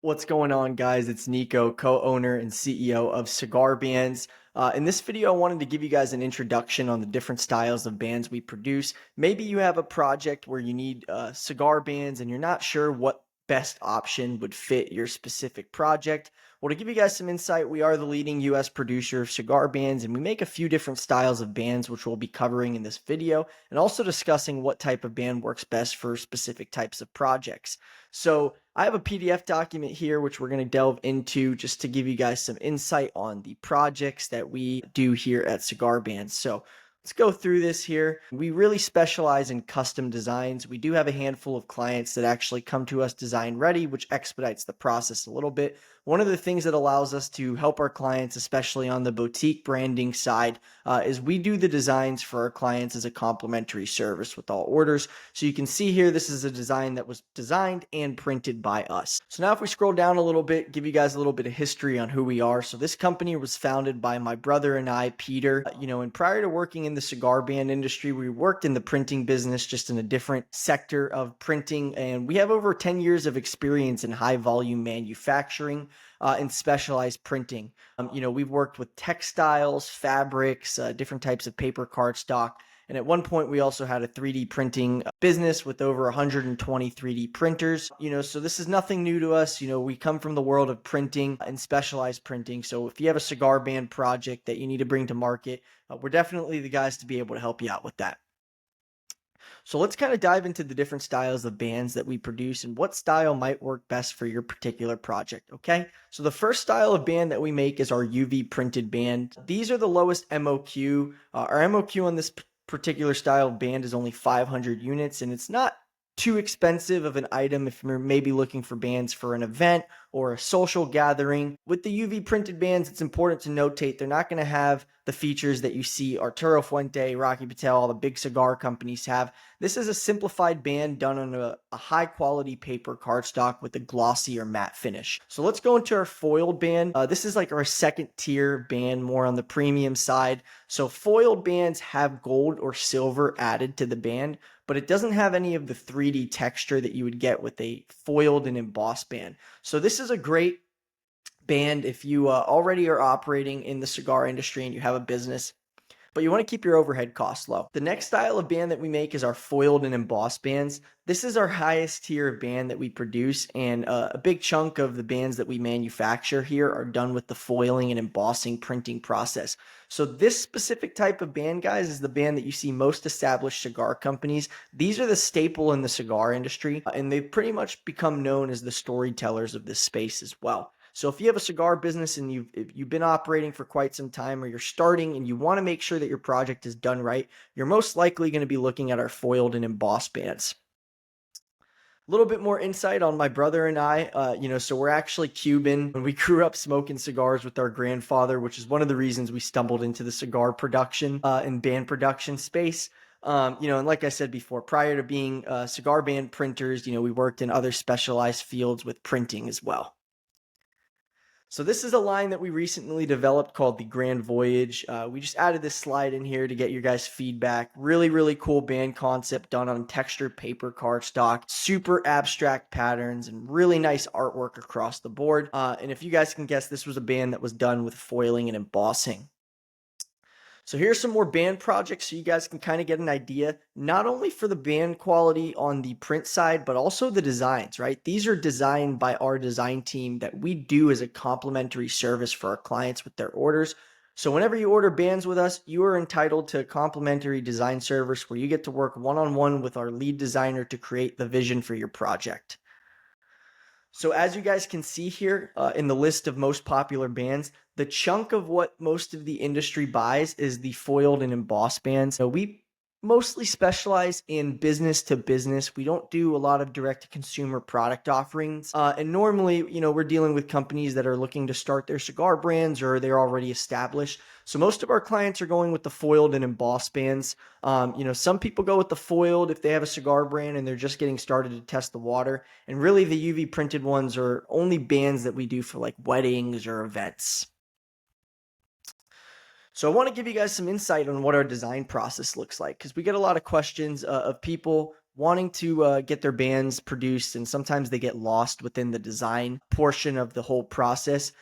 What's going on, guys? It's Nico, co-owner and CEO of Cigar Bandz. In this video, I wanted to give you guys an introduction on the different styles of bands we produce. Maybe you have a project where you need cigar bands and you're not sure what best option would fit your specific project. Well, to give you guys some insight, we are the leading US producer of cigar bands, and we make a few different styles of bands, which we'll be covering in this video, and also discussing what type of band works best for specific types of projects. So I have a PDF document here, which we're going to delve into just to give you guys some insight on the projects that we do here at Cigar Bandz. So let's go through this here. We really specialize in custom designs. We do have a handful of clients that actually come to us design ready, which expedites the process a little bit. One of the things that allows us to help our clients, especially on the boutique branding side, is we do the designs for our clients as a complimentary service with all orders. So you can see here, this is a design that was designed and printed by us. So now if we scroll down a little bit, give you guys a little bit of history on who we are. So this company was founded by my brother and I, Peter. And prior to working in the cigar band industry, we worked in the printing business, just in a different sector of printing. And we have over 10 years of experience in high volume manufacturing and specialized printing. We've worked with textiles, fabrics, different types of paper cardstock. And at one point, we also had a 3D printing business with over 120 3D printers. So this is nothing new to us. We come from the world of printing and specialized printing. So if you have a cigar band project that you need to bring to market, we're definitely the guys to be able to help you out with that. So let's kind of dive into the different styles of bands that we produce and what style might work best for your particular project, okay? So the first style of band that we make is our UV printed band. These are the lowest MOQ. Our MOQ on this particular style of band is only 500 units, and it's not too expensive of an item if you're maybe looking for bands for an event or a social gathering. With the UV printed bands, it's important to notate they're not going to have the features that you see Arturo Fuente, Rocky Patel, all the big cigar companies have. This is a simplified band done on a high quality paper cardstock with a glossy or matte finish. So let's go into our foiled band. This is like our second tier band, more on the premium side. So foiled bands have gold or silver added to the band, but it doesn't have any of the 3D texture that you would get with a foiled and embossed band. So this is a great band if you already are operating in the cigar industry and you have a business, but you want to keep your overhead costs low. The next style of band that we make is our foiled and embossed bands. This is our highest tier of band that we produce, and a big chunk of the bands that we manufacture here are done with the foiling and embossing printing process. So this specific type of band, guys, is the band that you see most established cigar companies. These are the staple in the cigar industry, and they've pretty much become known as the storytellers of this space as well. So if you have a cigar business and you've been operating for quite some time, or you're starting and you want to make sure that your project is done right, you're most likely going to be looking at our foiled and embossed bands. A little bit more insight on my brother and I. So we're actually Cuban. When we grew up smoking cigars with our grandfather, which is one of the reasons we stumbled into the cigar production and band production space. And like I said before, prior to being cigar band printers, we worked in other specialized fields with printing as well. So this is a line that we recently developed called the Grand Voyage. We just added this slide in here to get your guys' feedback. Really, really cool band concept done on textured paper cardstock, super abstract patterns, and really nice artwork across the board. And if you guys can guess, this was a band that was done with foiling and embossing. So here's some more band projects so you guys can kind of get an idea, not only for the band quality on the print side, but also the designs, right? These are designed by our design team that we do as a complimentary service for our clients with their orders. So whenever you order bands with us, you are entitled to a complimentary design service where you get to work one-on-one with our lead designer to create the vision for your project. So as you guys can see here in the list of most popular bands, the chunk of what most of the industry buys is the foiled and embossed bands. So we mostly specialize in business to business. We don't do a lot of direct to consumer product offerings. And normally, we're dealing with companies that are looking to start their cigar brands or they're already established. So most of our clients are going with the foiled and embossed bands. Some people go with the foiled if they have a cigar brand and they're just getting started to test the water. And really the UV printed ones are only bands that we do for like weddings or events. So I want to give you guys some insight on what our design process looks like, because we get a lot of questions of people wanting to get their bands produced, and sometimes they get lost within the design portion of the whole process.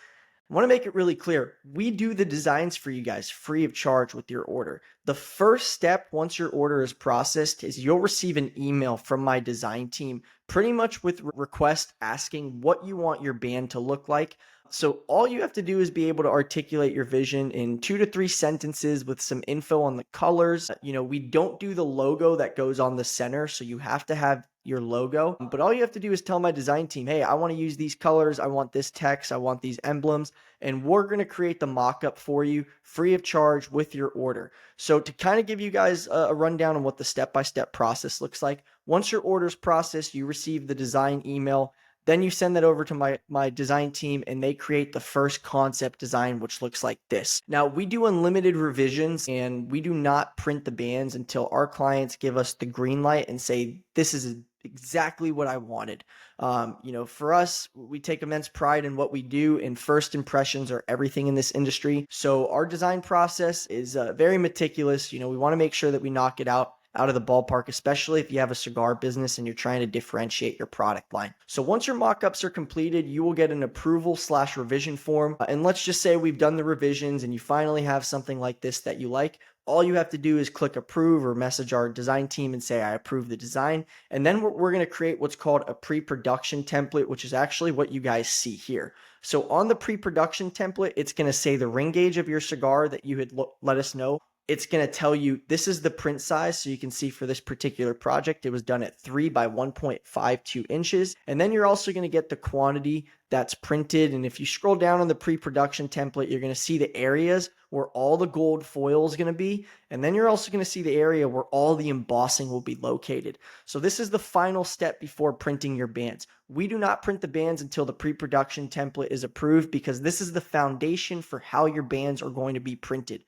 I want to make it really clear. We do the designs for you guys free of charge with your order. The first step once your order is processed is you'll receive an email from my design team pretty much with request asking what you want your band to look like. So all you have to do is be able to articulate your vision in 2 to 3 sentences with some info on the colors. We don't do the logo that goes on the center, so you have to have your logo. But all you have to do is tell my design team, hey, I want to use these colors, I want this text, I want these emblems, and we're going to create the mock-up for you free of charge with your order. So to kind of give you guys a rundown on what the step-by-step process looks like, once your order is processed, you receive the design email. Then you send that over to my design team, and they create the first concept design, which looks like this. Now, we do unlimited revisions, and we do not print the bands until our clients give us the green light and say, this is exactly what I wanted. For us, we take immense pride in what we do, and first impressions are everything in this industry. So our design process is very meticulous. We want to make sure that we knock it out of the ballpark, especially if you have a cigar business and you're trying to differentiate your product line. So once your mock-ups are completed, you will get an approval/revision form. And let's just say we've done the revisions and you finally have something like this that you like. All you have to do is click approve or message our design team and say, I approve the design. And then we're going to create what's called a pre-production template, which is actually what you guys see here. So on the pre-production template, it's going to say the ring gauge of your cigar that you had let us know. It's going to tell you this is the print size. So you can see for this particular project, it was done at 3 by 1.52 inches. And then you're also going to get the quantity that's printed. And if you scroll down on the pre-production template, you're going to see the areas where all the gold foil is going to be. And then you're also going to see the area where all the embossing will be located. So this is the final step before printing your bands. We do not print the bands until the pre-production template is approved, because this is the foundation for how your bands are going to be printed.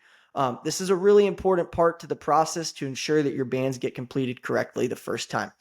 This is a really important part to the process to ensure that your bands get completed correctly the first time.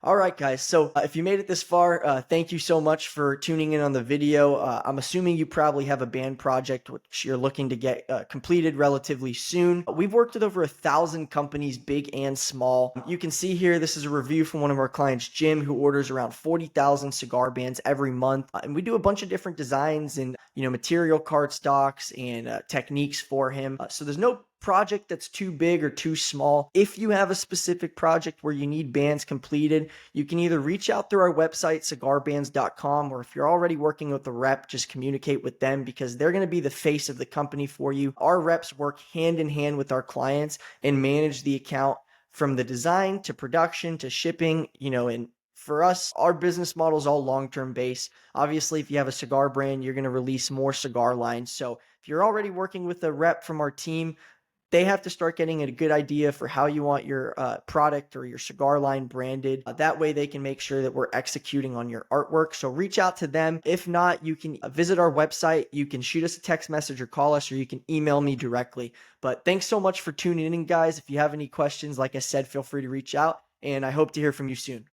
All right, guys. So if you made it this far, thank you so much for tuning in on the video. I'm assuming you probably have a band project which you're looking to get completed relatively soon. We've worked with over 1,000 companies, big and small. You can see here, this is a review from one of our clients, Jim, who orders around 40,000 cigar bands every month. And we do a bunch of different designs and, material cardstocks and techniques for him. So there's no project that's too big or too small. If you have a specific project where you need bands completed, you can either reach out through our website, cigarbandz.com, or if you're already working with a rep, just communicate with them, because they're going to be the face of the company for you. Our reps work hand in hand with our clients and manage the account from the design to production to shipping, and for us, our business model is all long-term based. Obviously, if you have a cigar brand, you're going to release more cigar lines. So if you're already working with a rep from our team, they have to start getting a good idea for how you want your product or your cigar line branded. That way they can make sure that we're executing on your artwork. So reach out to them. If not, you can visit our website. You can shoot us a text message or call us, or you can email me directly. But thanks so much for tuning in, guys. If you have any questions, like I said, feel free to reach out, and I hope to hear from you soon.